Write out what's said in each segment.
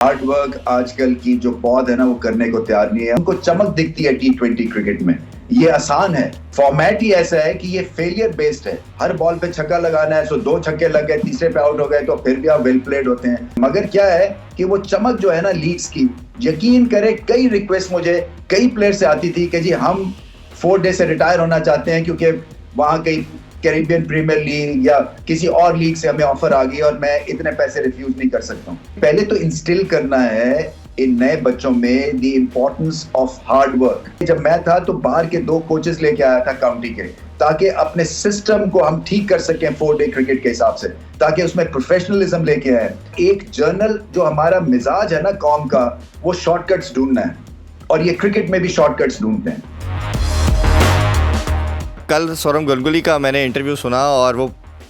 Hard work आजकल की जो पौध है ना वो करने को तैयार नहीं है। उनको चमक दिखती है टी20 क्रिकेट में। ये आसान है, फॉर्मेट ही ऐसा है कि ये फेलियर बेस्ड है। हर बॉल पे छक्का लगाना है, सो 2 छक्के लग गए, तीसरे पे आउट हो गए तो फिर भी आप वेल प्लेड होते हैं। मगर क्या है कि वो चमक जो है ना लीग्स की, यकीन करें कई रिक्वेस्ट मुझे कई प्लेयर से आती थी कि जी हम 4 डे से रिटायर होना चाहते हैं क्योंकि वहां कहीं कैरिबियन प्रीमियर लीग या किसी और लीग से हमें ऑफर आ गई और मैं इतने पैसे रिफ्यूज नहीं कर सकता हूँ। पहले तो इंस्टिल करना है इन नए बच्चों में the importance of hard work. जब मैं था तो बाहर के 2 कोचेस लेके आया था काउंटी के, ताकि अपने सिस्टम को हम ठीक कर सकें 4 डे क्रिकेट के हिसाब से, ताकि उसमें प्रोफेशनलिज्म लेके आए। एक जर्नल जो हमारा मिजाज है ना कौम का, वो शॉर्टकट्स ढूंढना है और ये क्रिकेट में भी शॉर्टकट्स ढूंढते हैं। कल सौरभ गंगुली का मैंने इंटरव्यू सुना और वो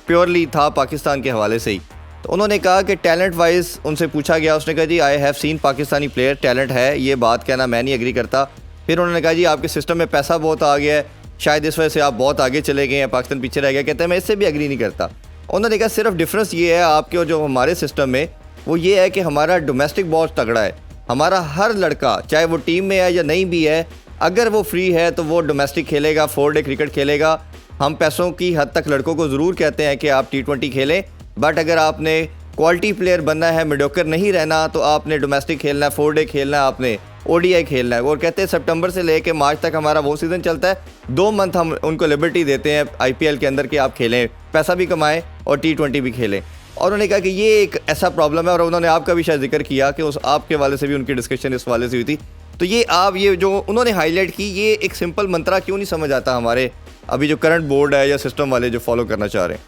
प्योरली था पाकिस्तान के हवाले से ही। तो उन्होंने कहा कि टैलेंट वाइज उनसे पूछा गया, उसने कहा जी I have seen Pakistani player, talent है, ये बात कहना मैं नहीं एग्री करता। फिर उन्होंने कहा जी आपके सिस्टम में पैसा बहुत आ गया है, शायद इस वजह से आप बहुत आगे चले गए हैं, पाकिस्तान पीछे रह गया। कहते हैं मैं इससे भी एग्री नहीं करता। उन्होंने कहा सिर्फ डिफरेंस ये है आपके और जो हमारे सिस्टम में, वो ये है कि हमारा डोमेस्टिक बहुत तगड़ा है। हमारा हर लड़का चाहे वो टीम में है या नहीं भी है, अगर वो फ्री है तो वो डोमेस्टिक खेलेगा, 4 डे क्रिकेट खेलेगा। हम पैसों की हद तक लड़कों को ज़रूर कहते हैं कि आप T20 खेलें, बट अगर आपने क्वालिटी प्लेयर बनना है, मीडियोकर नहीं रहना, तो आपने डोमेस्टिक खेलना है, 4 डे खेलना है, आपने ODI खेलना है। और कहते हैं सितंबर से लेके मार्च तक हमारा वो सीज़न चलता है, 2 मंथ हम उनको लिबर्टी देते हैं IPL के अंदर कि आप खेलें, पैसा भी कमाएँ और T20 भी खेलें। और उन्होंने कहा कि ये एक ऐसा प्रॉब्लम है, और उन्होंने आपका भी शायद जिक्र किया कि उस आपके वाले से भी उनकी डिस्कशन इस वाले से हुई थी। तो ये जो उन्होंने हाईलाइट की, ये एक सिंपल मंत्रा क्यों नहीं समझ आता हमारे अभी जो करंट बोर्ड है या सिस्टम वाले जो फॉलो करना चाह रहे हैं?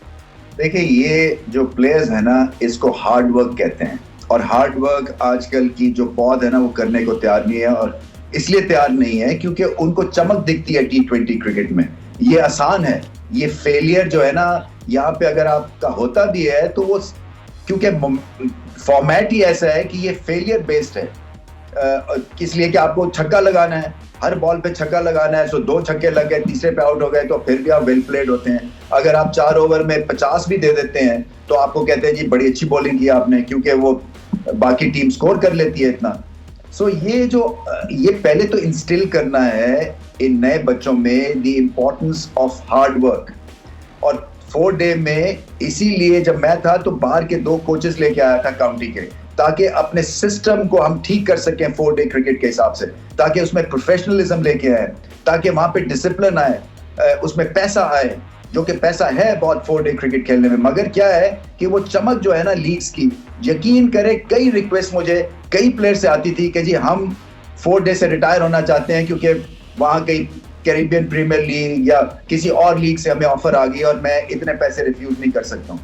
देखिए, ये जो प्लेयर्स है ना, इसको हार्ड वर्क कहते हैं, और हार्ड वर्क आजकल की जो पौध है ना वो करने को तैयार नहीं है। और इसलिए तैयार नहीं है क्योंकि उनको चमक दिखती है T20 क्रिकेट में। ये आसान है, ये फेलियर जो है ना, यहाँ पे अगर आपका होता भी है तो वो क्योंकि फॉर्मेट ही ऐसा है कि ये फेलियर बेस्ड है। इसलिए कि आपको छक्का लगाना है, हर बॉल पे छक्का लगाना है, सो 2 छक्के लग गए, तीसरे पे आउट हो गए तो फिर भी आप वेल प्लेड होते हैं। अगर आप 4 ओवर में 50 भी दे देते हैं तो आपको कहते हैं जी बड़ी अच्छी बॉलिंग की आपने, क्योंकि वो बाकी टीम स्कोर कर लेती है इतना। सो ये पहले तो इंस्टिल करना है इन नए बच्चों में the importance of hard work. और 4 डे में इसीलिए जब मैं था तो बाहर के 2 कोचेस लेके आया था काउंटी के, ताकि अपने सिस्टम को हम ठीक कर सकें 4 डे क्रिकेट के हिसाब से, ताकि उसमें प्रोफेशनलिज्म लेके आए, ताकि वहां पे डिसिप्लिन आए, उसमें पैसा आए, जो कि पैसा है बहुत 4 डे क्रिकेट खेलने में। मगर क्या है कि वो चमक जो है ना लीग्स की, यकीन करें कई रिक्वेस्ट मुझे कई प्लेयर से आती थी कि जी हम 4 डे से रिटायर होना चाहते हैं क्योंकि वहां कहीं कैरिबियन प्रीमियर लीग या किसी और लीग से हमें ऑफर आ गई और मैं इतने पैसे रिफ्यूज नहीं कर सकता हूँ।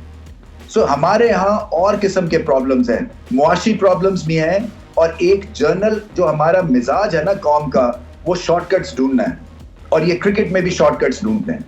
सो हमारे यहाँ और किस्म के प्रॉब्लम्स हैं, मुआशी प्रॉब्लम्स भी हैं, और एक जर्नल जो हमारा मिजाज है ना कौम का, वो शॉर्टकट्स ढूंढना है और ये क्रिकेट में भी शॉर्टकट्स ढूंढते हैं।